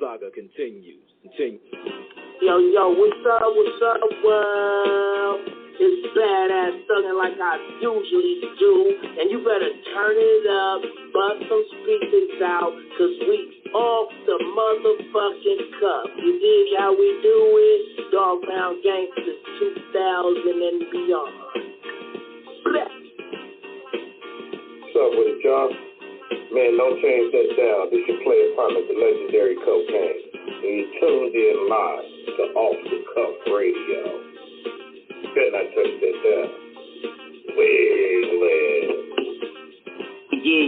saga continues. Yo, what's up, world? It's badass thuggin' like I usually do, and you better turn it up, bust some speakers out, cause we off the motherfucking cuff. You dig how we do it? Dog Pound Gangsters 2000 and beyond. Blech. What's up with it, y'all? Man, don't change that down. This your player partner, the legendary Cocaine. And you tuned in live to Off the Cuff Radio. Better not touch that down.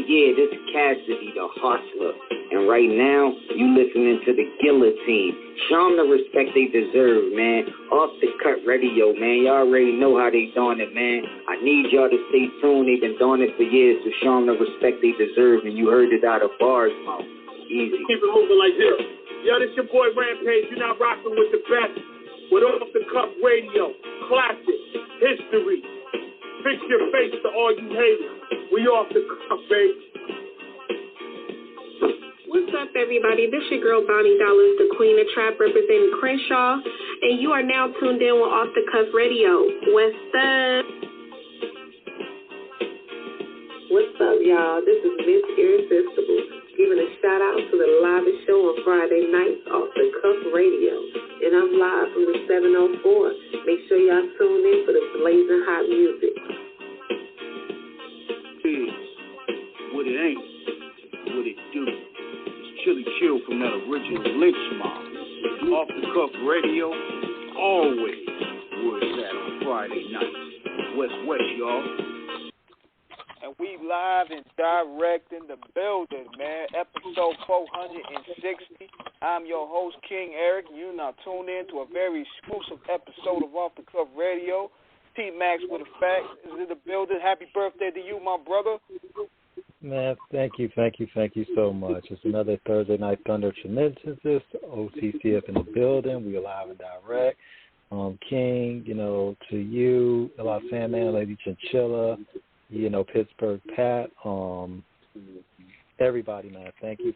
Yeah, this is Cassidy, the hustler. And right now, you listening to the Guillotine. Show them the respect they deserve, man. Off the Cut Radio, man. Y'all already know how they doing it, man. I need y'all to stay tuned. They've been doing it for years, so show them the respect they deserve. And you heard it out of bars, mouth. Easy. Keep it moving like this. Yo, this your boy Rampage. You're not rocking with the best. With Off the Cuff Radio. Classic. History. Fix your face to all you haters. We off the cuff, baby. What's up, everybody? This your girl, Bonnie Dollars, the Queen of Trap, representing Crenshaw, and you are now tuned in with Off the Cuff Radio. What's up? What's up, y'all? This is Miss Irresistible, giving a shout out to the live show on Friday nights, Off the Cuff Radio, and I'm live from the 704. Make sure y'all tune in for the blazing hot music. What it ain't, what it do. It's Chili Chill from that original Lynch Mob. Off the Cuff Radio, always where it's at on Friday nights. West, y'all. And we live and direct in the building, man. Episode 460. I'm your host, King Eric. You're now tuned in to a very exclusive episode of Off the Cuff Radio. T-Max with the facts is in the building. Happy birthday to you, my brother. Man, thank you so much. It's another Thursday Night Thunder Tremendousness. OTCF in the building. We are live and direct. King, to you, Los Sandman, Lady Chinchilla, Pittsburgh Pat, everybody, man. Thank you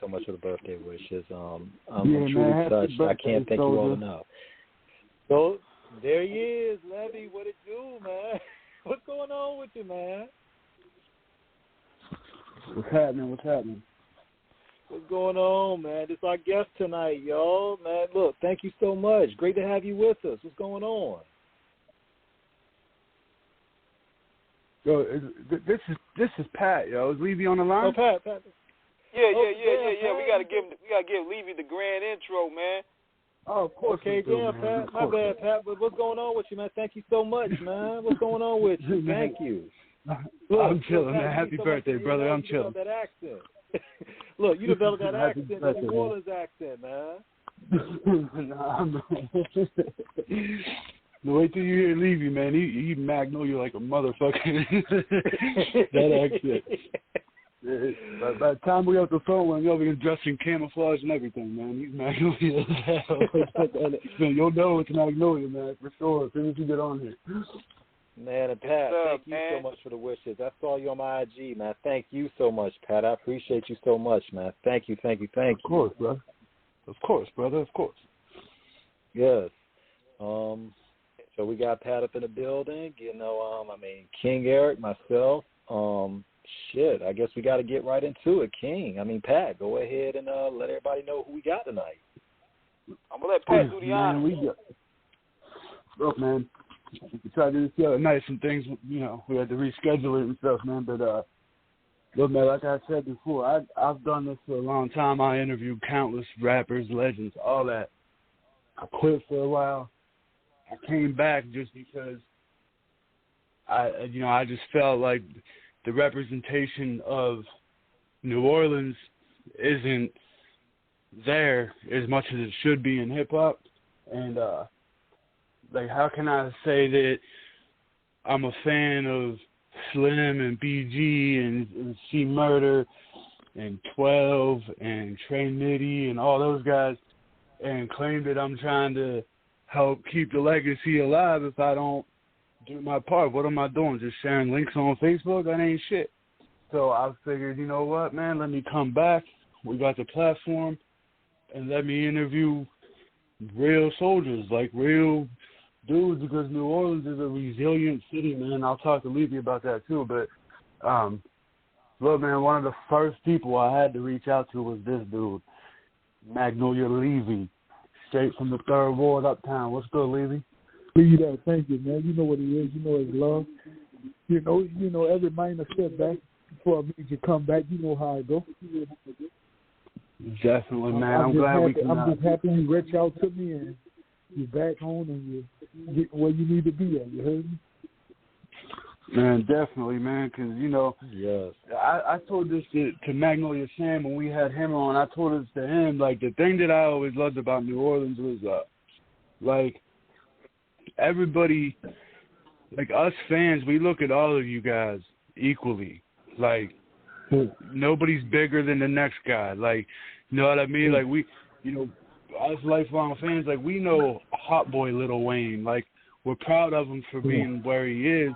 so much for the birthday wishes. I'm truly touched. I can't thank you all enough. So there he is, Levee. What it do, man? What's going on with you, man? What's happening? What's going on, man? This is our guest tonight, y'all. Man, look, thank you so much. Great to have you with us. What's going on? Yo, this is Pat, yo. Is Levee on the line? Oh, Pat. Yeah. We gotta give Levee the grand intro, man. Oh, of course. Okay, damn, Pat. My bad, Pat. But what's going on with you, man? Thank you so much, man. What's going on with you? Thank you. Look, I'm chilling, man. Happy birthday, brother. I'm chilling. That accent. Look, you developed that accent, that New Orleans accent, man. Nah, man. Wait till you hear Levee, man. He Magnolia like a motherfucker. That accent. By the time we have the phone, we're going to be dressed in camouflage and everything, man. He's Magnolia. Man, you'll know it's Magnolia, man, for sure, as soon as you get on here. Man, and Pat, thank you so much for the wishes. I saw you on my IG, man. Thank you so much, Pat. I appreciate you so much, man. Thank you. Of course, brother. Of course, brother. Of course. Yes. So we got Pat up in the building. King Eric, myself. I guess we got to get right into it, King. Pat, go ahead and let everybody know who we got tonight. I'm going to let Pat do the honors. Look, man. We tried to do this the other night, some things, we had to reschedule it and stuff, man. But, look, man, like I said before, I've done this for a long time. I interviewed countless rappers, legends, all that. I quit for a while. I came back just because I just felt like the representation of New Orleans isn't there as much as it should be in hip-hop. And, how can I say that I'm a fan of Slim and BG and C Murder and 12 and Trey Nitty and all those guys and claim that I'm trying to help keep the legacy alive if I don't do my part? What am I doing? Just sharing links on Facebook? That ain't shit. So I figured, you know what, man, let me come back. We got the platform. and let me interview real soldiers, like real dudes, because New Orleans is a resilient city, man. I'll talk to Levee about that too. But look, man, one of the first people I had to reach out to was this dude, Magnolia Levee, straight from the 3rd Ward uptown. What's good, Levee? Thank you, man. You know what it is. You know it's love. You know every minor setback before a major comeback. You know how it goes. Definitely, man. I'm glad we can. I'm just happy you reached out to me and you're back home and you're getting where you need to be at. You heard me? Man, definitely, man, because, yes. I told this to Magnolia Sam when we had him on. I told this to him, like, the thing that I always loved about New Orleans was, like, everybody, like, us fans, we look at all of you guys equally. Like, nobody's bigger than the next guy. Like, you know what I mean? Like, we, us lifelong fans, like, we know Hot Boy Lil Wayne. Like, we're proud of him for being where he is.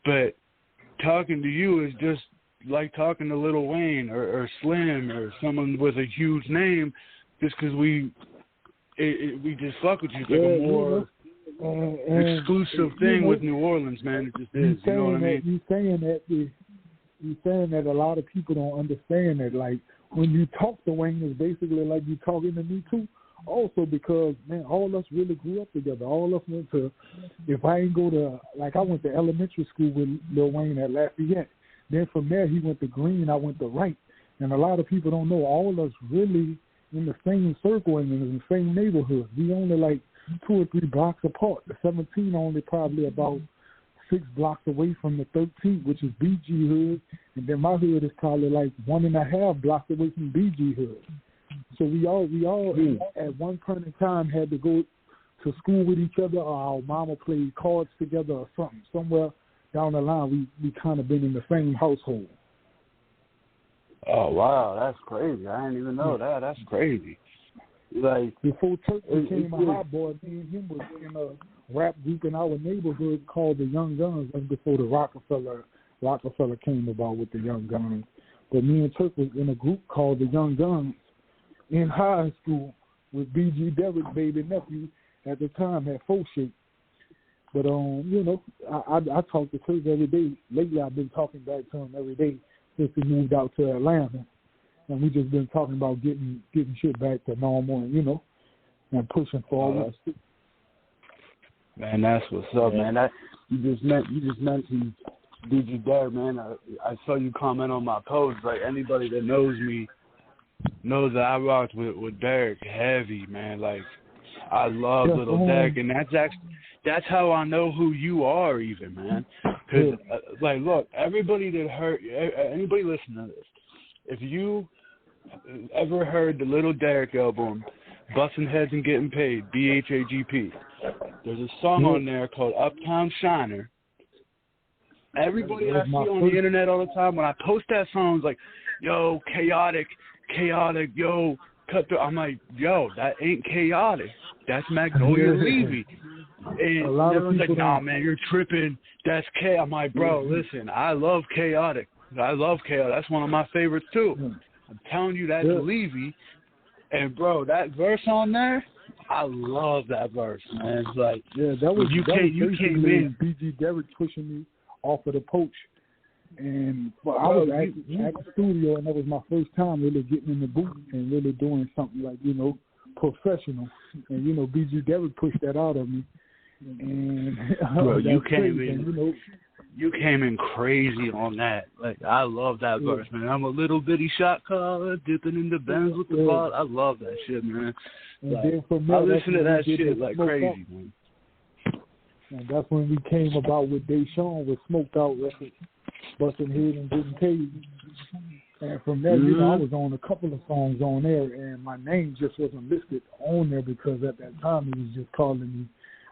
But talking to you is just like talking to Lil Wayne or Slim or someone with a huge name, just because we just fuck with you. It's like a more exclusive thing with New Orleans, man. It just is. You know what I mean? You saying that a lot of people don't understand that. Like, when you talk to Wayne, it's basically like you talking to me too. Also because, man, all of us really grew up together. All of us went to, if I ain't go to, like I went to elementary school with Lil Wayne at Lafayette. Then from there he went to Green, I went to Wright. And a lot of people don't know all of us really in the same circle and in the same neighborhood. We only like 2 or 3 blocks apart. The 17 only probably about 6 blocks away from the 13th, which is BG Hood. And then my hood is probably like 1.5 blocks away from BG Hood. So we all at one point in time had to go to school with each other, or our mama played cards together or something. Somewhere down the line, we kind of been in the same household. Oh, wow, that's crazy. I didn't even know that. That's crazy. Like, before Turk became a hot boy, me and him was in a rap group in our neighborhood called the Young Guns, and before the Rockefeller came about with the Young Guns. But me and Turk was in a group called the Young Guns in high school with BG Derrick, baby nephew, at the time had 4 shape. But I talk to Turk every day. Lately I've been talking back to him every day since he moved out to Atlanta. And we just been talking about getting shit back to normal and and pushing forward. Man, that's what's up, man. That you just mentioned BG Derrick, man. I saw you comment on my post. Like, anybody that knows me knows that I rocked with Derrick heavy, man. Like, I love Lil Derrick, and that's how I know who you are, even, man. Because, like, look, anybody listening to this, if you ever heard the Lil Derrick album, Bustin' Heads and Getting Paid, BHAGP, there's a song on there called Uptown Shiner. Everybody I see on the internet all the time, when I post that song, it's like, yo, chaotic, yo, cut through. I'm like, yo, that ain't chaotic. That's Magnolia Levee. And everyone's like, nah, man, you're tripping. That's chaotic. I'm like, bro, listen, I love chaotic. That's one of my favorites, too. I'm telling you, that's Levee. And, bro, that verse on there, I love that verse, man. It's like, you came in. BG Derrick pushing me off of the Poach. And I was at the studio, and that was my first time really getting in the booth and really doing something like, professional. And, BG Derrick pushed that out of me. And bro, you came in crazy on that. Like, I love that verse, man. I'm a little bitty shot caller, dipping in the Benz with the ball. I love that shit, man. Like, I listen to that shit like crazy, man. And that's when we came about with Deshaun with Smoked Out Records, Bustin' Head and Getting Paid. And from there, I was on a couple of songs on there, and my name just wasn't listed on there because at that time he was just calling me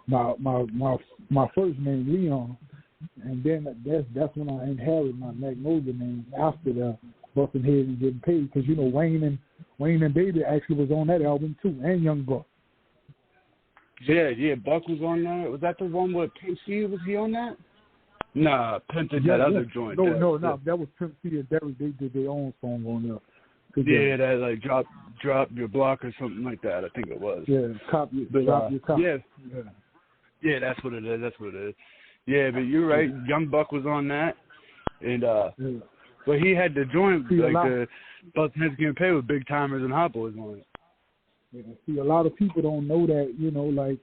my first name, Leon. And then that's when I inherited my Magnolia name after the Bustin' Head and Getting Paid, because Wayne and Baby actually was on that album too, and Young Buck. Yeah, Buck was on that. Was that the one with Pimp C? Was he on that? Nah, Pimp did that other joint. No, that was Pimp C and Derrick. They did their own song on there. Yeah, that like drop your block or something like that. I think it was. Yeah, drop your cop. Yeah, that's what it is. Yeah, but you're right. Young Buck was on that, and but he had to join the Buck Heads Getting Paid with Big Timers and Hot Boys on it. Yeah, see, a lot of people don't know that. Like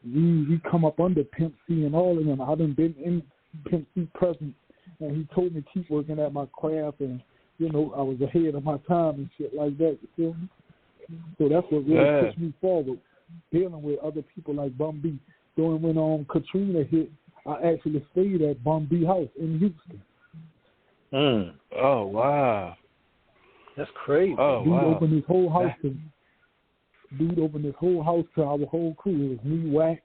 we come up under Pimp C and all of them. I done been in Pimp C presence, and he told me keep working at my craft, and I was ahead of my time and shit like that. You feel me? So that's what really pushed me forward, dealing with other people like Bum B. During when Katrina hit, I actually stayed at Bum B house in Houston. Oh wow, that's crazy. Oh Dude wow. opened his whole house to our whole crew. It was me, Wack,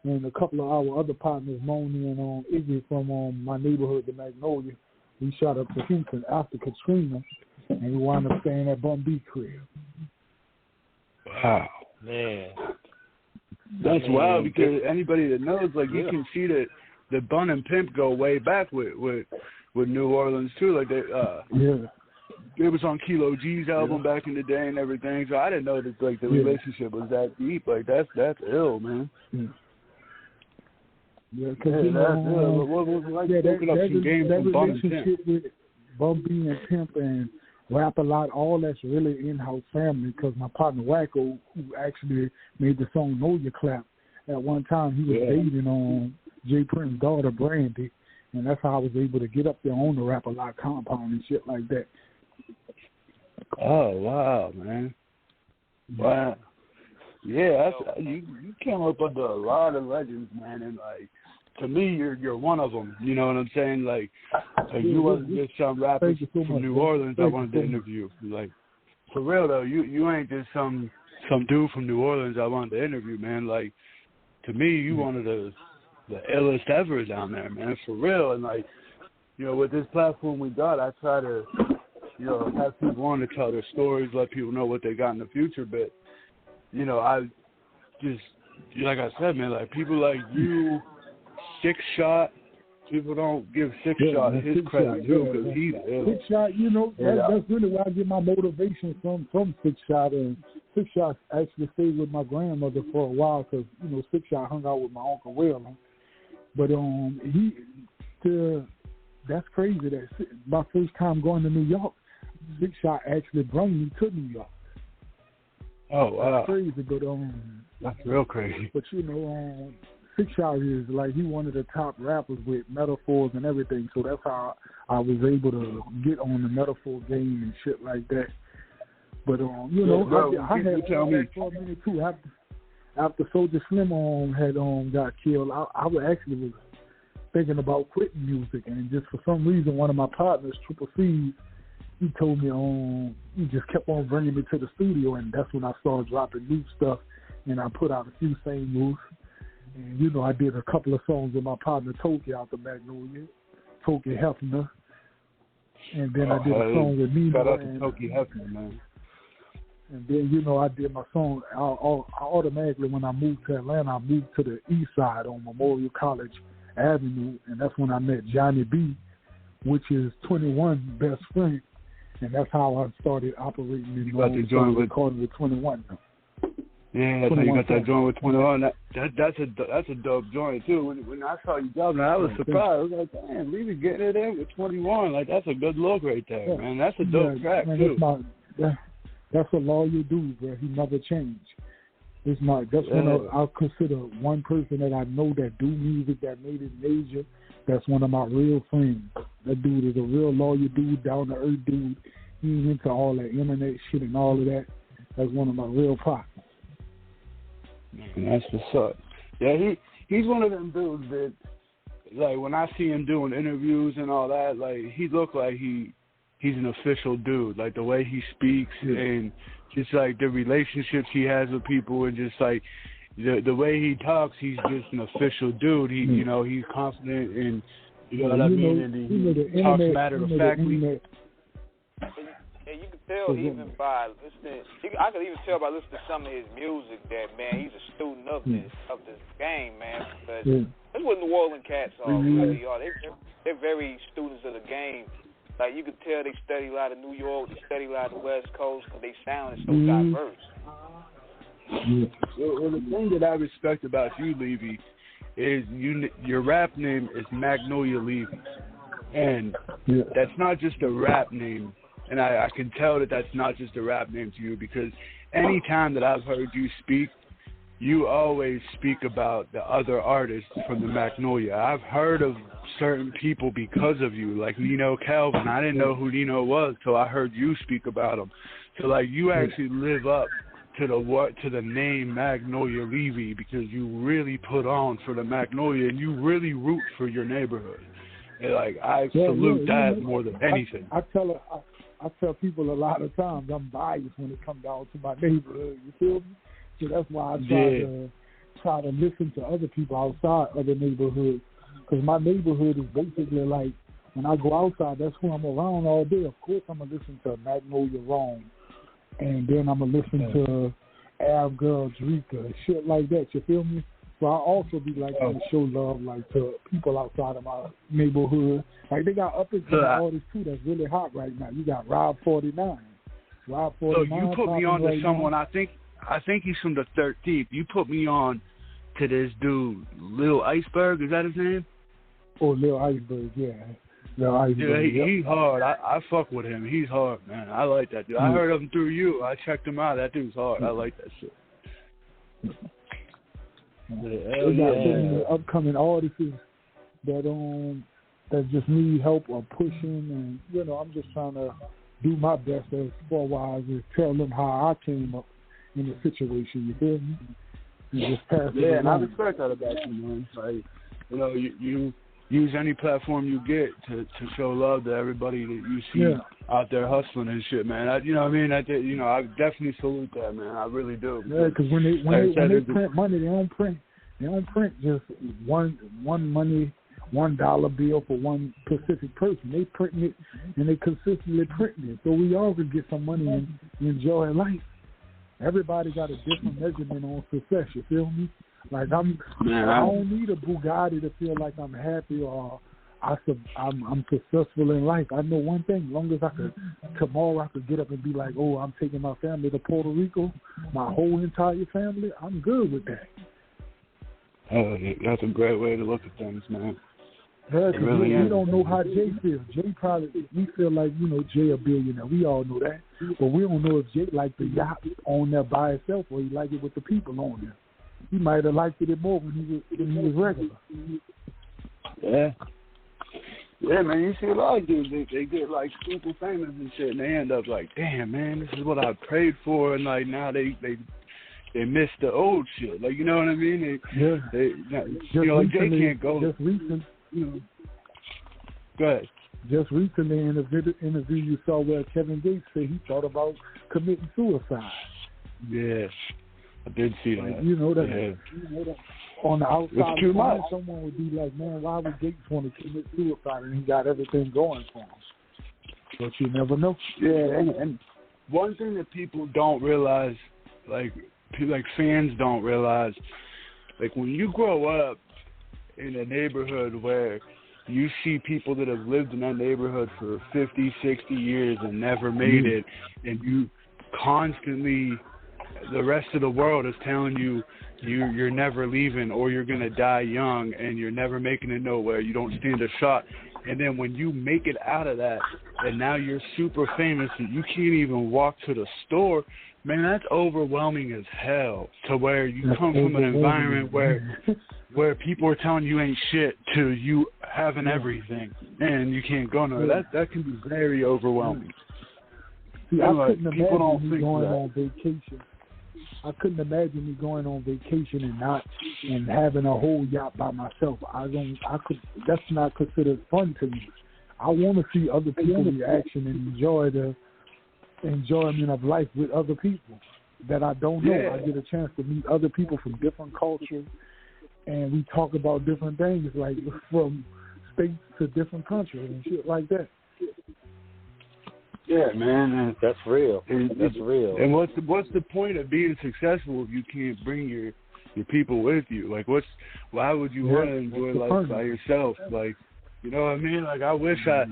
and a couple of our other partners, Moni and Iggy from my neighborhood, the Magnolia. We shot up to Houston after Katrina, and we wound up staying at Bum B crib. Wow, man. That's wild because anybody that knows, like, you can see that the Bun and Pimp go way back with New Orleans too. Like it was on Kilo G's album back in the day and everything. So I didn't know that like the relationship was that deep. Like that's up some games from Bun and Pimp. With Bum B and Pimp and Rap a Lot, all that's really in-house family, because my partner Wacko, who actually made the song Know You Clap, at one time he was dating on Jay Prince's daughter Brandy, and that's how I was able to get up there on the Rap a Lot compound and shit like that. Oh wow, man! Wow, yeah, you came up under a lot of legends, man, and like to me, you're one of them. You know what I'm saying? Like you wasn't just some rapper from New Orleans I wanted to interview. Like for real though, you ain't just some dude from New Orleans I wanted to interview, man. Like to me, you one of the illest ever down there, man. For real, and like with this platform we got, I try to have people on to tell their stories, let people know what they got in the future. But I just like I said, man, like people like you. Six Shot, people don't give Six Shot his credit too because he's ill. Six Shot, that's really where I get my motivation from Six Shot. And Six Shot actually stayed with my grandmother for a while because Six Shot hung out with my Uncle Waylon. But that's crazy. That my first time going to New York, Six Shot actually brought me to New York. Oh wow, that's crazy. But that's real crazy. But Six Shot is like he one of the top rappers with metaphors and everything, so that's how I was able to get on the metaphor game and shit like that. But I had for a minute too. After Soulja Slim had got killed, I was thinking about quitting music, and just for some reason, one of my partners, Triple C, he told me he just kept on bringing me to the studio, and that's when I started dropping new stuff, and I put out a few singles. And, I did a couple of songs with my partner, Toki, out the Magnolia, Toki Hefner. And then I did a song with Nemo. Shout out to Toki Hefner, man. And then, I did my song. I automatically, when I moved to Atlanta, I moved to the east side on Memorial College Avenue. And that's when I met Johnny B, which is 21's best friend. And that's how I started operating and recording with 21 now. Yeah, so you got that joint with 21. That's a dope joint too. When I saw you dropping, I was surprised. I was like, damn, Levee getting it in with 21. Like that's a good look right there, man. That's a dope track too. That's a loyal dude, bro. He never changed. That's one I consider one person that I know that do music that made it major. That's one of my real friends. That dude is a real loyal dude, down to earth dude. He ain't into all that internet shit and all of that. That's one of my real partners. Man, that's what's up. Yeah, he's one of them dudes that, like, when I see him doing interviews and all that, like, he look like he's an official dude. Like, the way he speaks and just, like, the relationships he has with people and just, like, the way he talks, he's just an official dude. He's confident and, what I mean? And he talks matter-of-factly. And you can tell even by listening. I could even tell by listening to some of his music that, man, he's a student of this game, man. Because that's what New Orleans cats are. Really are. They're very students of the game. Like, you can tell they study a lot of New York, they study a lot of the West Coast, because they sound is so diverse. Well, the thing that I respect about you, Levee, is your rap name is Magnolia Levee. And that's not just a rap name. And I can tell that that's not just a rap name to you, because any time that I've heard you speak, you always speak about the other artists from the Magnolia. I've heard of certain people because of you, like Nino Calvin. I didn't know who Nino was till I heard you speak about him. So, like, you actually live up to the name Magnolia Levee, because you really put on for the Magnolia and you really root for your neighborhood. And, like, I salute that more than anything. I tell people a lot of times I'm biased when it comes down to my neighborhood. You feel me? So that's why I try to listen to other people outside other neighborhoods, because my neighborhood is basically like, when I go outside, that's who I'm around all day. Of course, I'm gonna listen to Magnolia Rome, and then I'm gonna listen to Av Girl Drika, shit like that. You feel me? So I also be like to show love, like, to people outside of my neighborhood. Like, they got up and coming artists too that's really hot right now. You got Rob 49. Rob 49. So you put me on to someone. I think he's from the 13th. You put me on to this dude, Lil Iceberg. Is that his name? Oh, Lil Iceberg, yeah. Lil Iceberg. Yeah, he's hard. I fuck with him. He's hard, man. I like that dude. I heard of him through you. I checked him out. That dude's hard. I like that shit. We got so many upcoming artists that just need help or pushing, and I'm just trying to do my best as far as tell them how I came up in the situation. You feel me? And just pass it and I respect that about you, man. Like, you use any platform you get to show love to everybody that you see out there hustling and shit, man. I definitely salute that, man. I really do. Yeah, because when they print money, they don't print just one $1 bill for one specific person. They print it, and they consistently print it, so we all can get some money and enjoy life. Everybody got a different measurement on success. You feel me? Like, I don't need a Bugatti to feel like I'm happy or I'm successful in life. I know one thing: as long as tomorrow I could get up and be like, oh, I'm taking my family to Puerto Rico, my whole entire family, I'm good with that. That's a great way to look at things, man. Yeah, because we don't know how Jay feels. We feel like, Jay a billionaire. We all know that. But we don't know if Jay liked the yacht on there by himself or he liked it with the people on there. He might have liked it more when he was regular. Yeah. Yeah, man, you see a lot of dudes, they get, like, super famous and shit, and they end up like, damn, man, this is what I prayed for, and, like, now they miss the old shit. Like, you know what I mean? Like, Jay can't go. Just recently. Go ahead. Just recently in the interview you saw where Kevin Gates said he thought about committing suicide. Yes, I did see that. That on the outside, it's too much. Someone would be like, man, why would Gates want to commit suicide and he got everything going for him? But you never know. Yeah, and one thing that people don't realize, like fans don't realize, like, when you grow up in a neighborhood where you see people that have lived in that neighborhood for 50, 60 years and never made it, and you constantly, the rest of the world is telling you you're never leaving or you're going to die young and you're never making it nowhere, you don't stand a shot. And then when you make it out of that and now you're super famous and you can't even walk to the store, man, that's overwhelming as hell, to where you come from an environment where people are telling you ain't shit to you having everything and you can't go nowhere. That can be very overwhelming. See, I couldn't imagine me going on vacation. I couldn't imagine me going on vacation and having a whole yacht by myself. That's not considered fun to me. I want to see other people's reaction and enjoy the enjoyment of life with other people that I don't know. I get a chance to meet other people from different cultures, and we talk about different things, like from states to different countries and shit like that. Yeah, man, that's real. That's real. And what's the point of being successful if you can't bring your people with you? Like, why would you want to enjoy life by yourself? Like, You know what I mean? Like, I wish I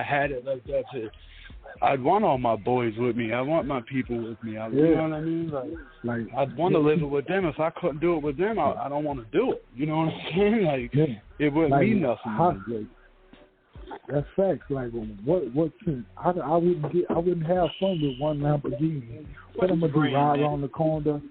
had it like that too. I'd want all my boys with me. I want my people with me. You know what I mean? Like I'd want to live it with them. If I couldn't do it with them, I don't want to do it. You know what I'm saying? Like, it wouldn't mean nothing. That's facts. Like, what can I wouldn't have fun with one Lamborghini. What I'm gonna do? Ride around the corner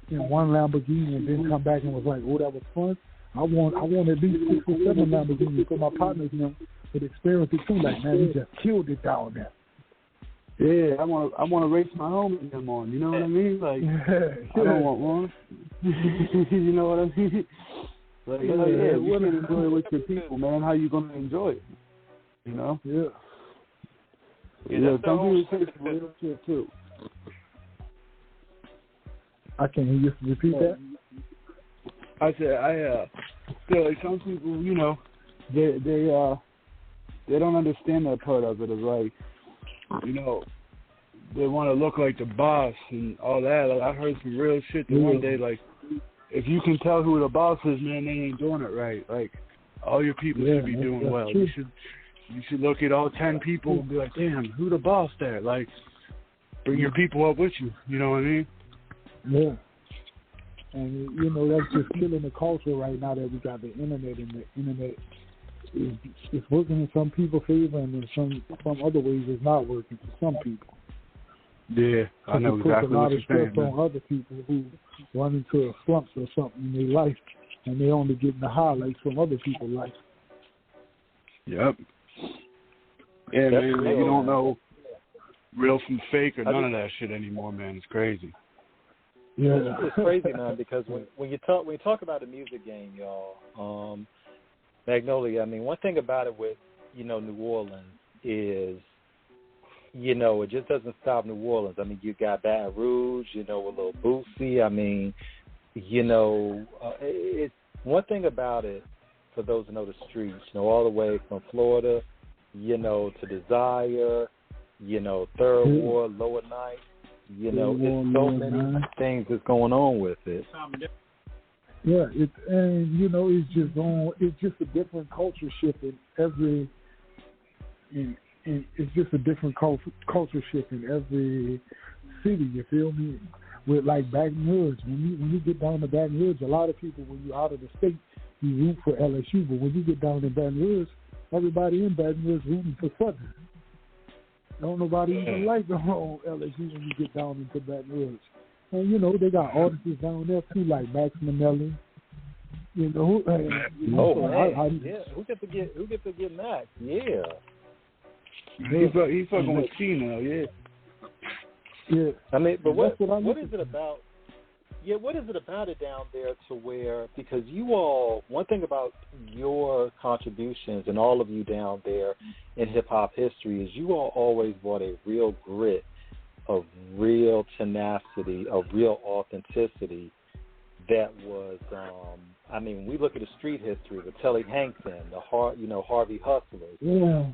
in one Lamborghini and then come back and was like, oh, that was fun. I want at least 6 or 7 Lamborghinis for my partners and them would experience it too. Like, man, we just killed it down there. Yeah, I want to race my homies in them on. You know what I mean? Like, I don't want one. You know what I mean? Like, you can enjoy it with your people, man. How you gonna enjoy it? You know? Yeah. Some people take some real shit too. I can't hear you. Repeat that. I said feel like some people, you know, they don't understand that part of it. Is like, you know, they want to look like the boss and all that. Like, I heard some real shit that one day, like, if you can tell who the boss is, man, they ain't doing it right. Like, all your people should be doing well. You should look at all 10 people and be like, damn, who the boss there? Like, bring your people up with you. You know what I mean? Yeah. And, you know, that's just killing the culture right now that we got the internet, and the internet is working in some people's favor, and in some other ways it's not working for some people. Yeah, I know exactly what you're saying. It puts a lot of stress on other people who run into a slump or something in their life, and they only getting the highlights from other people's life. Yep. Yeah, man, you don't know real from fake or none of that shit anymore, man. It's crazy. Yeah, it's crazy, man, because when you talk about the music game, y'all, Magnolia, I mean, one thing about it with, you know, New Orleans is, you know, it just doesn't stop New Orleans. I mean, you got Baton Rouge, you know, a little Boosie. I mean, you know, it's one thing about it, for those who know the streets, you know, all the way from Florida, you know, to Desire, you know, Third Ward, Lower Ninth, you know, it's so many things that's going on with it. Yeah, and you know, it's just a different culture shift in every. It's just a different culture shift in every city. You feel me? With like Baton Rouge, when you get down to Baton Rouge, a lot of people, when you're out of the state, you root for LSU. But when you get down to Baton Rouge, everybody in Baton Rouge rooting for Southern. Don't nobody even like the whole LSU when you get down into Baton Rouge. And, you know, they got artists down there, too, like Max Manelli. You know, who gets to get Max? Yeah. He's fucking with C now, Yeah. I mean, but what is it about? Yeah, what is it about it down there to where, because you all, one thing about your contributions and all of you down there in hip-hop history is you all always brought a real grit, of real tenacity, of real authenticity that was, I mean, we look at the street history with Telly Hankton, Harvey Hustlers. Yeah.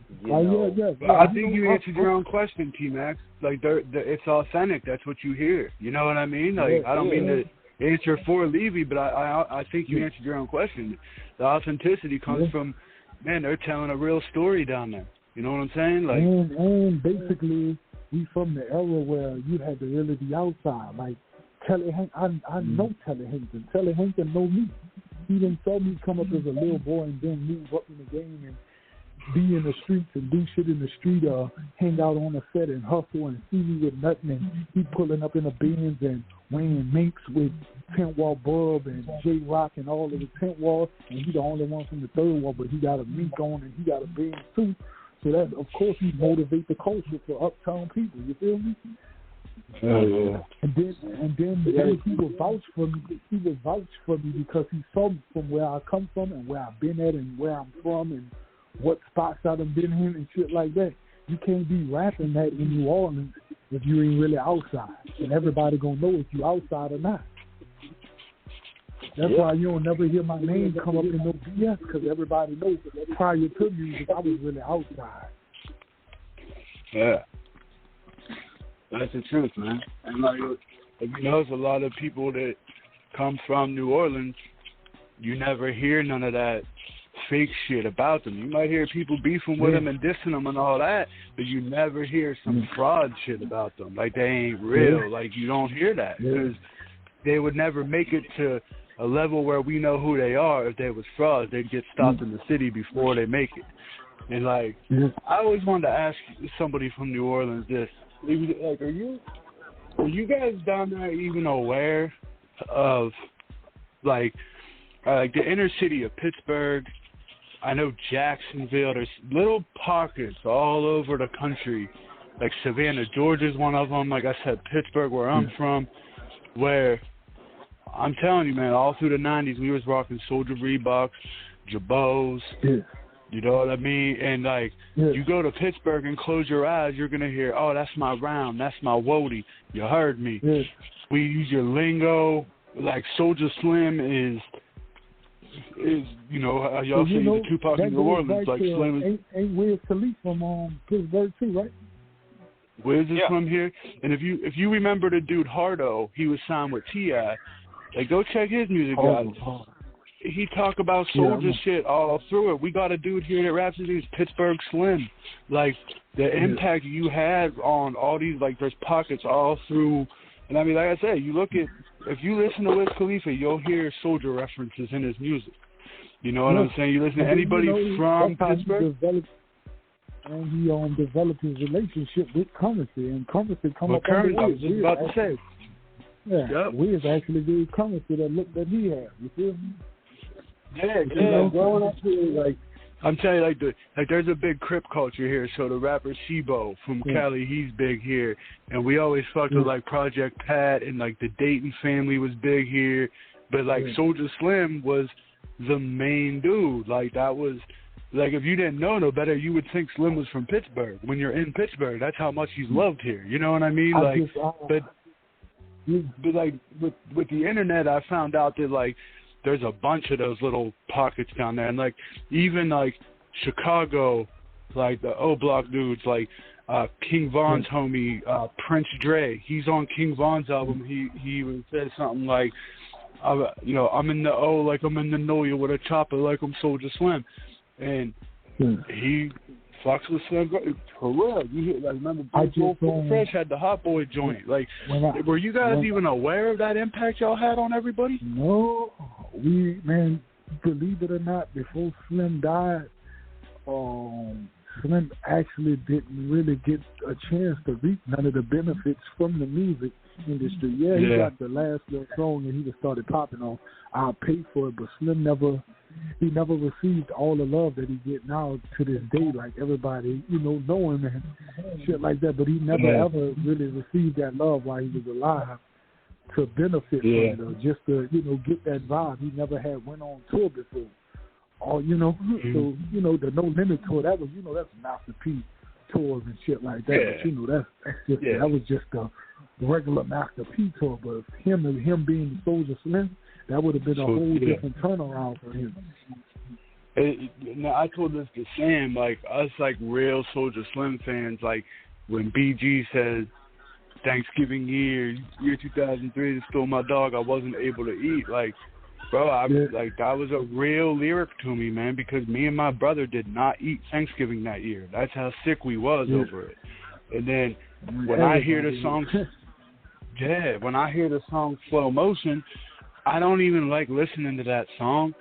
I think you answered your own question, T-Max. Like, it's authentic. That's what you hear. You know what I mean? Like, I don't mean to answer for Levy, but I think you answered your own question. The authenticity comes from, man, they're telling a real story down there. You know what I'm saying? Like, and basically, we from the era where you had to really be outside. Like, Telly Hankton, I know Telly Hankton. Telly Hankton know me. He didn't saw me come up as a little boy and then move up in the game and be in the streets and do shit in the street or hang out on the set and hustle and see me with nothing. And he pulling up in a Benz and wearing minks with Tent Wall Bub and J-Rock and all of the Tent Wall. And he the only one from the Third Wall, but he got a mink on and he got a Benz too. So that, of course, he motivate the culture for uptown people. You feel me? Yeah. And then he would vouch for me. He would vouch for me because he saw me from where I come from and where I've been at and where I'm from and what spots I've been in and shit like that. You can't be rapping that in New Orleans if you ain't really outside, and everybody gonna know if you outside or not. That's why you don't never hear my name come up in no BS, because everybody knows prior to music I was really outside. Yeah. That's the truth, man. And like, you know, there's a lot of people that come from New Orleans. You never hear none of that fake shit about them. You might hear people beefing with them and dissing them and all that, but you never hear some fraud shit about them. Like, they ain't real. Like, you don't hear that because they would never make it to a level where we know who they are. If they was frauds, they'd get stopped in the city before they make it. And, like, I always wanted to ask somebody from New Orleans this. Like, are you guys down there even aware of, like the inner city of Pittsburgh? I know Jacksonville. There's little pockets all over the country. Like Savannah, Georgia's one of them. Like I said, Pittsburgh, where I'm from, where I'm telling you, man, all through the 90s, we was rocking Soulja Reeboks, Jabos. You know what I mean? And, like, you go to Pittsburgh and close your eyes, you're going to hear, oh, that's my round, that's my woody. You heard me. We use your lingo. Like, Soulja Slim is you know, y'all say the Tupac in New Orleans. Like, Slim is... Ain't Wiz Khalifa from Pittsburgh, too, right? Wiz is from here. And if you remember the dude Hardo, he was signed with T.I. Like, go check his music out. He talk about Soulja shit all through it. We got a dude here that raps his name is Pittsburgh Slim. Like, the impact you had on all these, like, there's pockets all through. And I mean, like I said, you look at, if you listen to Wiz Khalifa, you'll hear Soulja references in his music. You know what I'm saying? You listen to anybody from Pittsburgh. And he developed his relationship with Currency, and Currency come up I was just about to say. Yeah, Wiz actually gave Currency that look that he had. You feel me? Yeah. Growing up here, like, I'm telling you, like there's a big Crip culture here. So the rapper Sibo from Cali, he's big here, and we always fucked with like Project Pat, and like the Dayton family was big here. But like Soulja Slim was the main dude. Like that was, like if you didn't know no better, you would think Slim was from Pittsburgh. When you're in Pittsburgh, that's how much he's loved here. You know what I mean? But like with the internet, I found out that like there's a bunch of those little pockets down there, and like even like Chicago, like the O Block dudes, like King Von's homie Prince Dre. He's on King Von's album. He said something like, you know, I'm in the O like I'm in the NOLA with a chopper like I'm Soulja Slim, and he fucks with Slim for real. You hear, like, remember Fresh had the Hot Boy joint. Like, were you guys even aware of that impact y'all had on everybody? No, man, believe it or not, before Slim died, Slim actually didn't really get a chance to reap none of the benefits from the music industry. He got the last little song and he just started popping on I'll Pay For It, but Slim never received all the love that he get now to this day, like everybody, you know him and shit like that, but he never ever really received that love while he was alive to benefit from it, or just to, you know, get that vibe. He never had went on tour before. Or, you know, so, you know, the No Limit tour, that was, you know, that's Master P tours and shit like that. But, you know, that's just, that was just a regular Master P tour. But him being Soulja Slim, that would have been a whole different turnaround for him. Now, I told this to Sam, like, us, like, real Soulja Slim fans, like, when BG says, Thanksgiving year 2003, they stole my dog, I wasn't able to eat, like, bro, like, that was a real lyric to me, man, because me and my brother did not eat Thanksgiving that year. That's how sick we was over it. And then when I hear the song, when I hear the song Slow Motion, I don't even like listening to that song,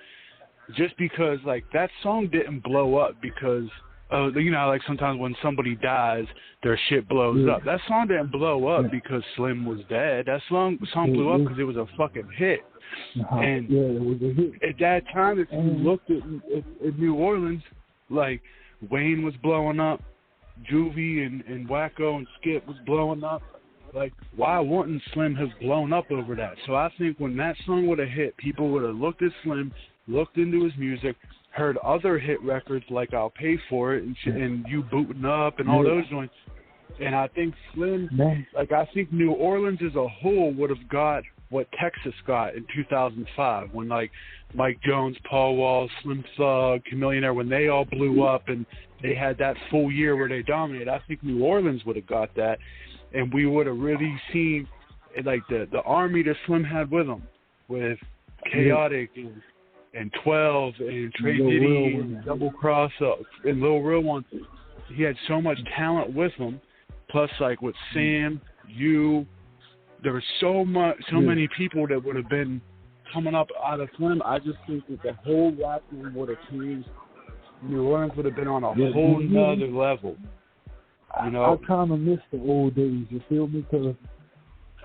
just because, like, that song didn't blow up because, you know, like sometimes when somebody dies, their shit blows up. That song didn't blow up because Slim was dead. That song blew up because it was a fucking hit. And it was a hit. At that time, if you looked at New Orleans, like, Wayne was blowing up, Juvie and Wacko and Skip was blowing up. Like, why wouldn't Slim have blown up over that? So I think when that song would have hit, people would have looked at Slim, looked into his music, heard other hit records like I'll Pay For It and You Bootin' Up and all those joints. And I think Slim, like, I think New Orleans as a whole would have got what Texas got in 2005 when, like, Mike Jones, Paul Wall, Slim Thug, Chamillionaire, when they all blew up and they had that full year where they dominated. I think New Orleans would have got that, and we would have really seen, like, the army that Slim had with him, with Chaotic and 12 and Trey Diddy and Double Cross and Lil Real One. He had so much talent with him. Plus, like with Sam, there was so many people that would have been coming up out of him. I just think that the whole rap game would have changed. New Orleans would have been on a whole nother level. You know, I kind of miss the old days. You feel me? Because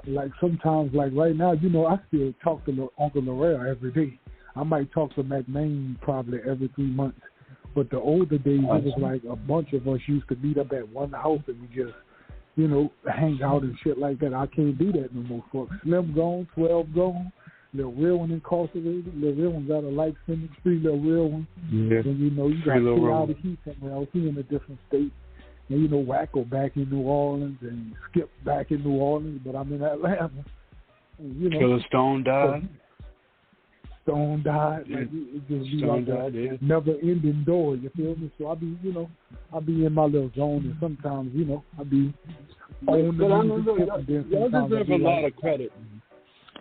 like sometimes, like right now, you know, I still talk to Uncle Lorel every day. I might talk to McMahon probably every 3 months. But the older days, it was like a bunch of us used to meet up at one house and we just, you know, hang out and shit like that. I can't do that no more. For Slim gone, 12 gone, Lil Real One incarcerated. Lil Real One got a life sentence, free Lil Real One. Yeah. And, you know, you got kicked out of heat somewhere else. He in a different state. And, you know, Wacko back in New Orleans and Skip back in New Orleans, but I'm in Atlanta. And, you know, Killer Stone died. Stone died. Like, it just be like a never-ending door, you feel me? So I be in my little zone, and sometimes, you know, I be on the music. Y'all deserve a lot of credit.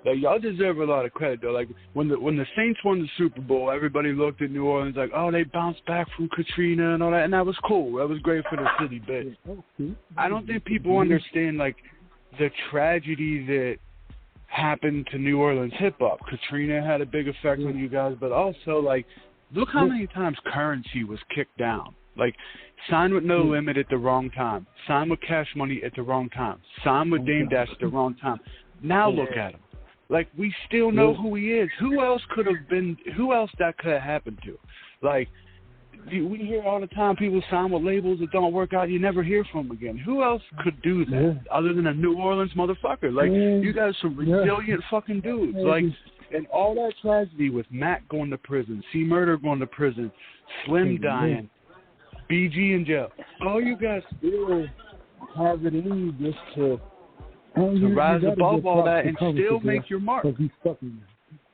Like, y'all deserve a lot of credit, though. Like, when the Saints won the Super Bowl, everybody looked at New Orleans like, oh, they bounced back from Katrina and all that, and that was cool. That was great for the city, but I don't think people understand, like, the tragedy that happened to New Orleans hip-hop. Katrina had a big effect on you guys, but also, like, look how many times Currency was kicked down. Like, signed with No Limit at the wrong time. Signed with Cash Money at the wrong time. Signed with Dame Dash at the wrong time. Now look at him. Like, we still know who he is. Who else that could have happened to? Like, we hear all the time people sign with labels that don't work out. You never hear from them again. Who else could do that other than a New Orleans motherfucker? Like, you guys are some resilient fucking dudes. Like, and all that tragedy with Mac going to prison, C Murder going to prison, Slim dying, BG in jail. All you guys still have it in you just to rise above all that and still make your mark. Because he's stuck in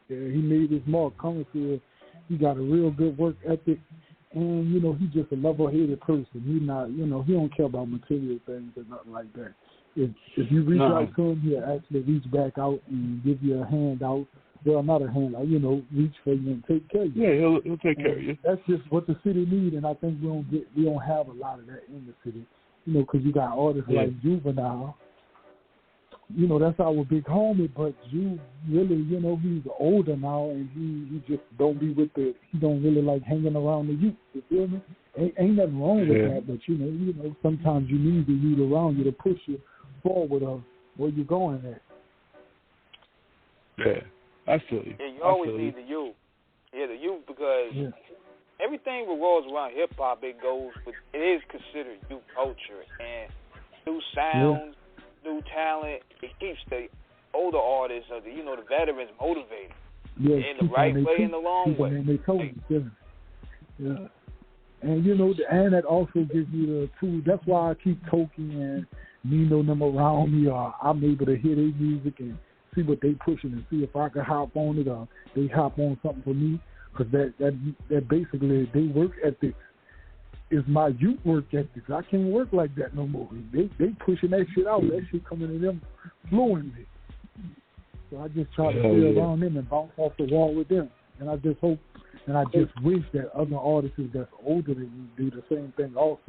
there. Yeah, he made his mark. Currency, he got a real good work ethic. And, you know, he's just a level-headed person. He not, you know, he don't care about material things or nothing like that. If you reach out to him, he'll actually reach back out and give you a hand out. Well, not a hand out, you know, reach for you and take care of you. Yeah, he'll take care of you. That's just what the city needs, and I think we don't have a lot of that in the city. You know, because you got artists like Juvenile. You know, that's our big homie, but you really, you know, he's older now, and he just don't be with he don't really like hanging around the youth, you feel me? Ain't nothing wrong with that, but, you know, sometimes you need the youth around you to push you forward of where you're going at. Yeah, I feel you. Yeah, you always need the youth. Yeah, the youth, because everything revolves around hip-hop. It is considered youth culture, and new sounds, new talent, it keeps the older artists or the veterans motivated in the right way and the long way. And they told you, and you know, and that also gives you the tool. That's why I keep Toki and Nino them around me, or I'm able to hear their music and see what they pushing and see if I can hop on it or they hop on something for me, because that basically they work ethic is my youth work ethics. I can't work like that no more. They pushing that shit out. That shit coming to them fluently. So I just try to stay around them and bounce off the wall with them. And I just hope and I just wish that other artists that's older than you do the same thing also.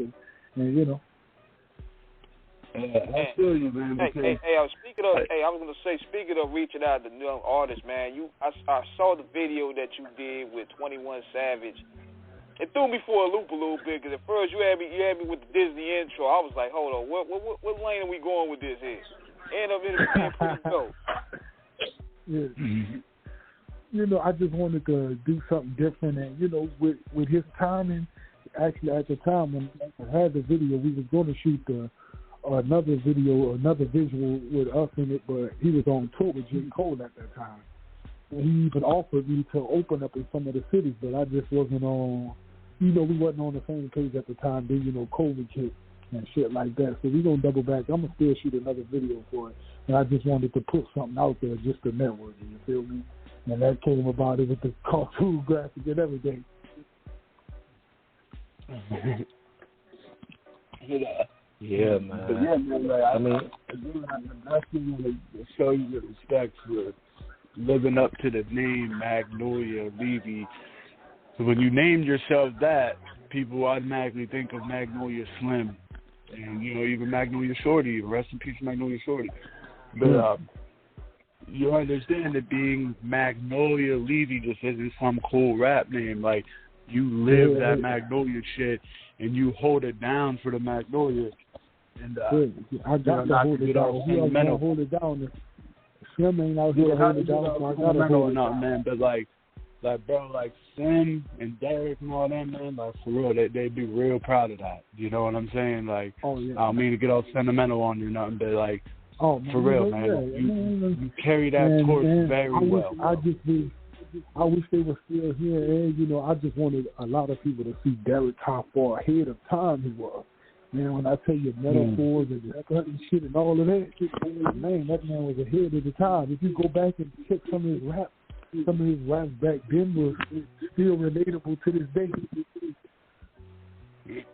And, you know. I feel you, man. I was gonna say, speaking of reaching out to young artists, man, I saw the video that you did with 21 Savage. It threw me for a loop a little bit, because at first you had me with the Disney intro. I was like, hold on, what lane are we going with this here? End up in the being pretty dope. Yeah. You know, I just wanted to do something different, and you know, with his timing, actually at the time when I had the video, we was going to shoot another visual with us in it, but he was on tour with J. Cole at that time. And he even offered me to open up in some of the cities, but I just wasn't on, you know, we wasn't on the same page at the time. Then, you know, COVID hit and shit like that. So we going to double back. I'm going to still shoot another video for it. And I just wanted to put something out there just to network it, you feel me? And that came about it with the cartoon graphic and everything. Yeah, man. But yeah, man, like, I mean, I still want to show you the respect for living up to the name Magnolia Levee. So when you named yourself that, people automatically think of Magnolia Slim, and even Magnolia Shorty. Rest in peace, Magnolia Shorty. But you understand that being Magnolia Levee just isn't some cool rap name. Like, you live that Magnolia shit, and you hold it down for the Magnolia. And I got to hold it down. Who else gonna hold it down? Slim ain't out here to hold it down, so I gotta hold it down. Man, but like bro, like Slim and Derrick and all them, man, like for real, they'd be real proud of that. You know what I'm saying? Like, I don't mean to get all sentimental on you or nothing, but like, for real, man, you carry that torch very well. I wish they were still here, and I just wanted a lot of people to see Derrick how far ahead of time he was. Man, when I tell you metaphors and cutting shit and all of that, man, that man was ahead of the time. If you go back and check some of his raps back then was still relatable to this day.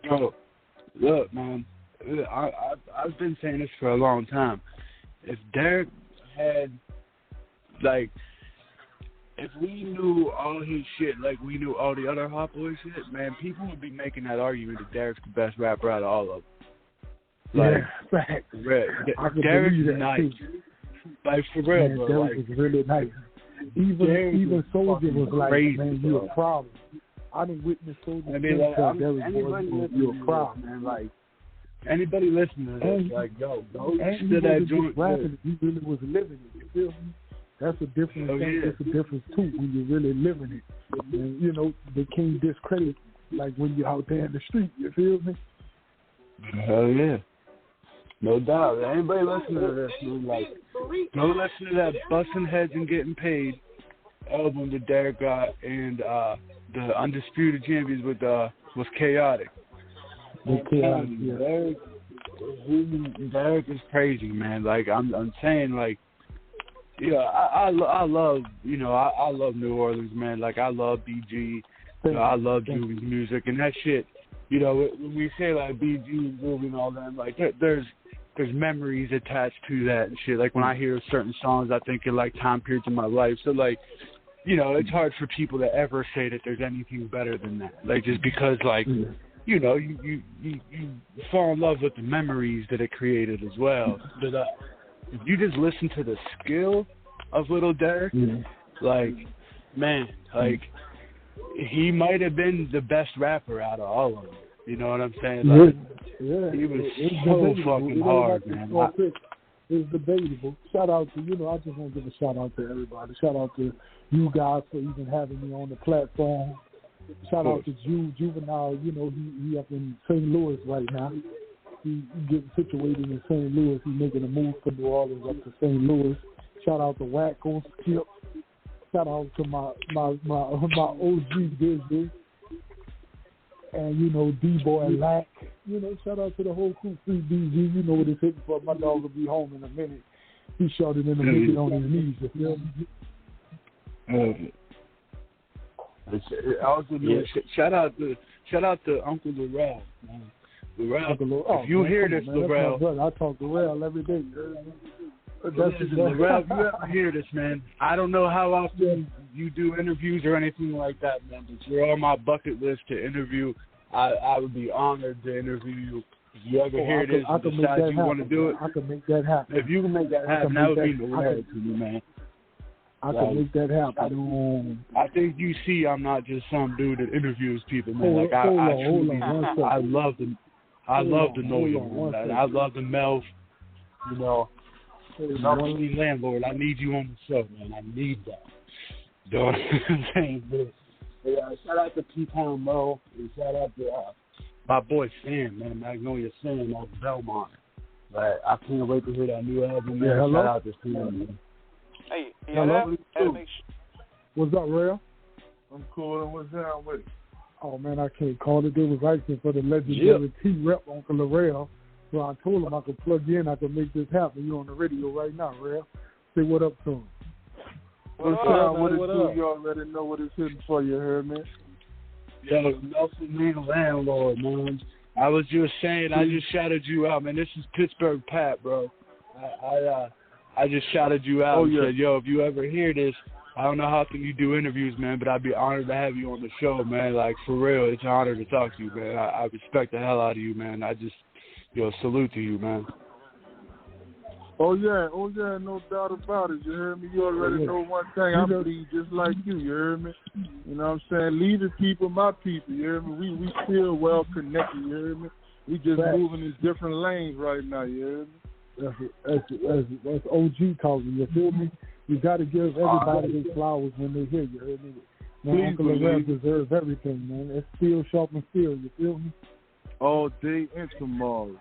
Bro, look, man, I've been saying this for a long time. If Derrick had, like, if we knew all his shit like we knew all the other Hot Boy shit, man, people would be making that argument that Derrick's the best rapper out of all of them. Like, Derrick's nice. Like, for real, man, bro. Derrick was really nice. Even Soulja was like, crazy, man, you a problem. I didn't witness Soulja Slim Derrick, you a problem, man. Like, anybody listening to this, like, go to that joint. Rapping, he really was living it. You feel me? That's a different thing. It's a difference too when you're really living it. And, they can't discredit like when you're out there in the street. You feel me? Hell yeah, no doubt. Anybody listening to this, like, go listen to that Bustin' Heads and Getting Paid album that Derrick got, and the Undisputed Champions was Chaotic. Derrick is crazy, man. Like, I'm saying, like, I love I love New Orleans, man. Like, I love BG, I love Juvie's music and that shit. When we say like BG and Juvie and all that, like there's memories attached to that and shit. Like, when I hear certain songs, I think of like time periods in my life. So like, it's hard for people to ever say that there's anything better than that. Like, just because like you fall in love with the memories that it created as well. But if you just listen to the skill of Lil Derrick, like, man, like, he might have been the best rapper out of all of them. You know what I'm saying? Like, he was so fucking hard, man. It's debatable. Shout out to, I just want to give a shout out to everybody. Shout out to you guys for even having me on the platform. Shout out to Juvenile. He up in St. Louis right now. He getting situated in St. Louis. He's making a move from New Orleans up to St. Louis. Shout out to Wacko Skip. Shout out to my OG business. And, D-Boy Lack. Shout out to the whole crew, Free BG. You know what it's hitting for. My dog will be home in a minute. He shot it in the minute on his knees. You feel me? Also, shout out to Uncle Lorel, man. Lorel, if you hear this, Lorel, I talk to Lorel every day. Lorel, if you ever hear this, man, I don't know how often you do interviews or anything like that, man, but you're on my bucket list to interview. I would be honored to interview you. If you ever hear this and decide you want to do it, I can make that happen. If you can make that happen, that would mean the world to you, man. I can make that happen. I think you see I'm not just some dude that interviews people, man. Like, I love the NOLA, man. I love the Melf, Melf landlord. I need you on the show, man. I need that. You know what I'm saying? But, shout out to P-Town Mo, and shout out to my boy Sam, man, Magnolia Sam off Belmont. Like, I can't wait to hear that new album, man. Yeah, shout out to Sam, man. Hey, hello? What's up, Rail? I'm cool. What's down with it? Oh, man, I can't call it. They was asking for the legendary T-Rep, Uncle Lorel. So I told him I could plug in. I could make this happen. You on the radio right now, Rail. Say what up to him. What's up, man? What up? You already know what it's hitting for, you heard me? Yo, Nelson, man, landlord, man. I was just saying, I just shouted you out, man. This is Pittsburgh Pat, bro. I just shouted you out and said, yo, if you ever hear this, I don't know how often you do interviews, man, but I'd be honored to have you on the show, man. Like, for real, it's an honor to talk to you, man. I respect the hell out of you, man. I just, salute to you, man. Oh yeah, no doubt about it. You heard me? You already know one thing. I bleed just like you. You heard me? You know what I'm saying? Leave the people, my people. You heard me? We still well connected. You heard me? We just moving in different lanes right now. You heard me? That's OG talking. You feel me? You got to give everybody their flowers when they hear you. Heard me? Man, Uncle Lorel deserves everything, man. It's still sharp and steel. You feel me? All day and tomorrow.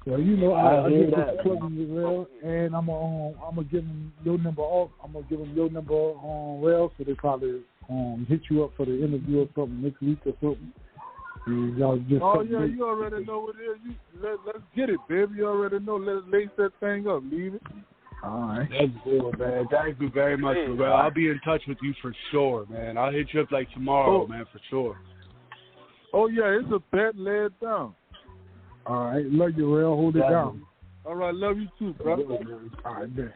Well, I just plugging Lorel, and I'm gonna give him your number off. I'm gonna give him your number on Rail, so they probably hit you up for the interview or something next week or something. Y'all just you already know what it is. Let's get it, baby. You already know. Let's lace that thing up. Leave it. All right. That's cool, man. Thank you very much, Lorel. I'll be in touch with you for sure, man. I'll hit you up like tomorrow, man, for sure. Oh yeah, it's a bet. Lay it down. All right, love you, Rail. Hold it down. All right, love you too, brother. All right, man.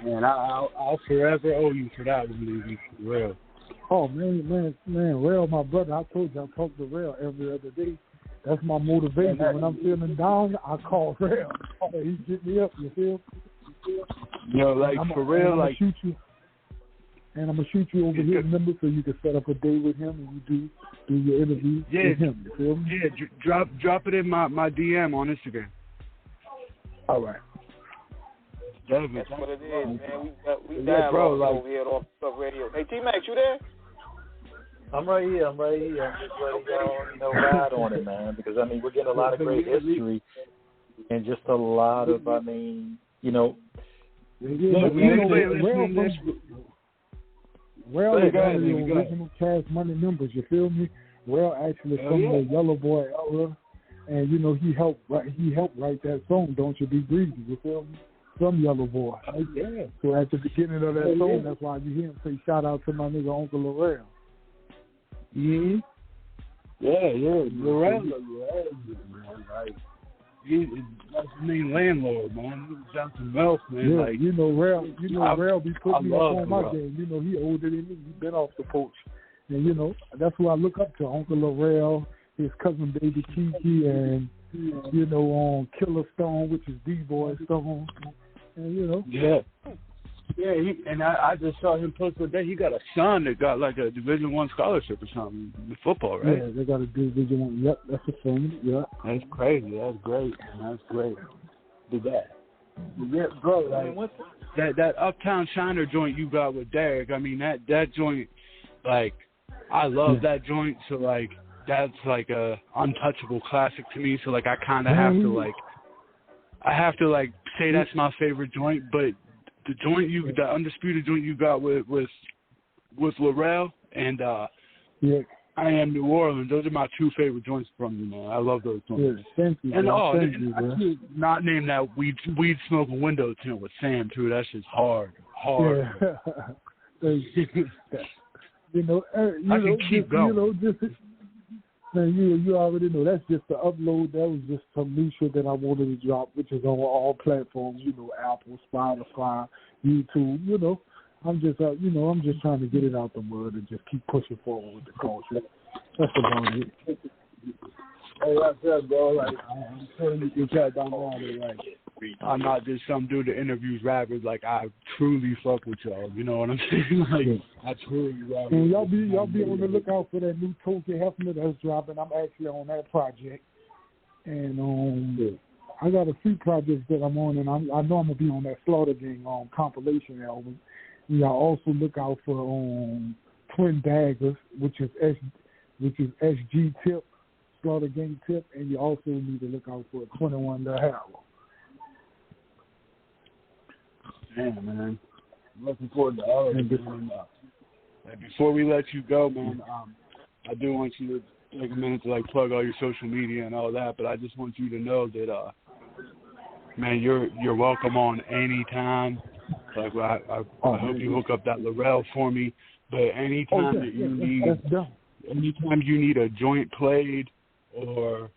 Man, I'll forever owe you for that one, Rail. Oh man, Rail, my brother. I told you I talk to Rail every other day. That's my motivation. When I'm feeling down, I call Rail. He get me up. You feel? For real, I'm gonna shoot you. And I'm gonna shoot you over his number so you can set up a day with him and you do your interview with him. You feel me? Yeah, drop it in my DM on Instagram. All right. That's what it is, man. We dialogue over here at Off the Cuff Radio. Hey, T-Max, you there? I'm right here. I'm just letting y'all, ride on it, man. Because we're getting a lot of great history and just a lot of, Rail is one of the original Cash Money members, you feel me? Rail actually from the Yellow Boy era, and he helped write that song, Don't You Be Greedy, you feel me? From Yellow Boy. So at the beginning of that song, that's why you hear him say, shout out to my nigga Uncle Lorel. Mm-hmm. Yeah. Lorel, that's the main landlord, man. He's got some wealth, man. Yeah, Rail be putting me up on my game. He older than me. He been off the porch. And, that's who I look up to, Uncle Lorel, his cousin Baby Kiki, and, Killer Stone, which is D-Boy Stone. And, Yeah. Yeah, I just saw him post today. He got a son that got like a Division I scholarship or something in football, right? Yeah, they got a Division I. Yep, that's a son. Yeah, that's crazy. That's great. That's great. Do that. Yeah, bro. That Uptown Shiner joint you got with Derrick. That joint, I love that joint. So that's like a untouchable classic to me. So I kind of have to say that's my favorite joint, but. The undisputed joint you got with Lorel and I Am New Orleans. Those are my two favorite joints from you, man. I love those joints. Yeah, thank you. And I could not name that weed smoking window tune with Sam too. That's just hard. Yeah. I can keep going. Man, you already know that's just the upload. That was just some new shit that I wanted to drop, which is on all platforms. Apple, Spotify, YouTube. I'm just trying to get it out the mud and just keep pushing forward with the culture. That's about it. Hey, that's it, bro. I'm telling you, you can't down there. I'm not just some dude that interviews rappers. I truly fuck with y'all. You know what I'm saying? I truly rock. And y'all be on the lookout for that new Toki Hefner that's dropping. I'm actually on that project, and I got a few projects that I'm on, and I know I'm gonna be on that Slaughter Gang compilation album. And y'all also look out for Twin Daggers, which is SG Tip, Slaughter Gang Tip, and you also need to look out for 21 the Harrow. Yeah, man. Looking forward to all of it. Before we let you go, man, I do want you to take a minute to plug all your social media and all that, but I just want you to know that, man, you're welcome on any time. I hope you hook up that Lorel for me. But anytime that you anytime you need a joint played or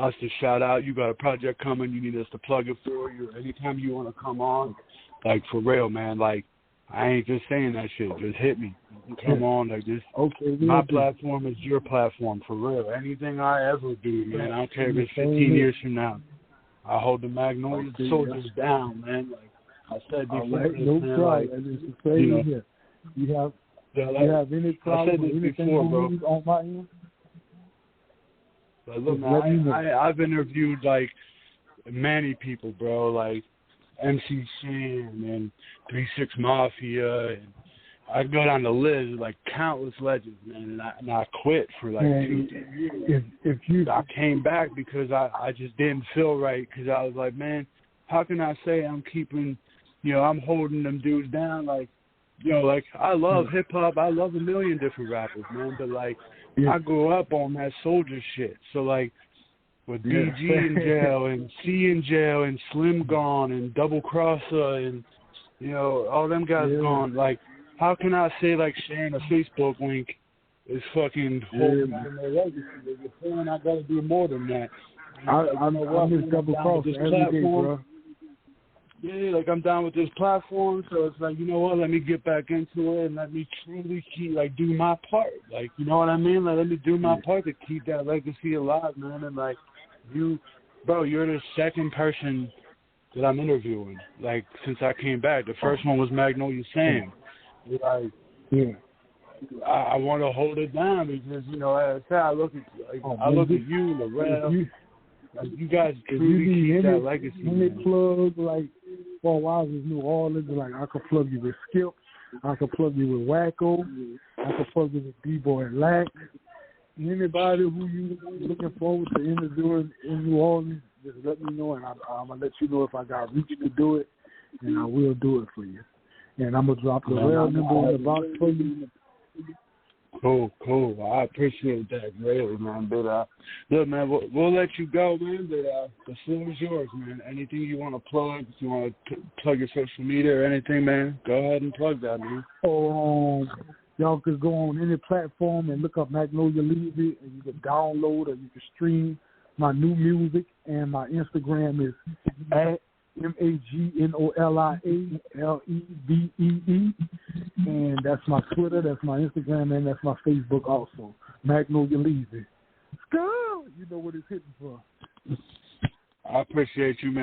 us to shout out, you got a project coming, you need us to plug it for you. Anytime you want to come on, like, for real, man, like, I ain't just saying that shit. Just hit me. Come on, like this. Okay, my platform is your platform, for real. Anything I ever do, man, I don't care if it's 15 years from now. I hold the Magnolia soldiers down, man. Like I said before, no problem. Like, you have any problem with anything on my end? But look, man, I've interviewed like many people, bro, like MC Shan and 3-6 Mafia, and I go down the list, like countless legends, man, and I quit for like 2 years. I came back because I just didn't feel right, because I was like, man, how can I say I'm keeping, I'm holding them dudes down, like, like I love hip-hop, I love a million different rappers, man, but like I grew up on that Soulja shit, so like with BG in jail and C in jail and Slim gone and Double Crosser and, all them guys gone, like, how can I say, like, sharing a Facebook link is fucking holding on their legacy? You're saying I got to do more than that. I miss Double Crosser every day, bro. Yeah, like, I'm down with this platform, so it's like, you know what, let me get back into it and let me truly do my part. Like, you know what I mean? Like, let me do my part to keep that legacy alive, man. And, like, you're the second person that I'm interviewing, like, since I came back. The first one was Magnolia Sam. Like, I want to hold it down because, as I said, I look at you, Lorel, like, you guys truly keep that legacy. Any plug, like, for Wowzers New Orleans, like, I could plug you with Skip, I could plug you with Wacko, I could plug you with D-Boy Lack. Anybody who you looking forward to interviewing in New Orleans, just let me know, and I'm going to let you know if I got reach to do it, and I will do it for you. And I'm going to drop the rail number in the box for you. Cool. I appreciate that greatly, man. But, look, man, we'll let you go, man, but the floor is yours, man. Anything you want to plug, if you want to plug your social media or anything, man, go ahead and plug that, man. Y'all could go on any platform and look up Magnolia Levee, and you can download or you can stream my new music. And my Instagram is at MAGNOLIALEVEE, and that's my Twitter, that's my Instagram, and that's my Facebook also. Magnolia Levee. Go! You know what it's hitting for. I appreciate you, man.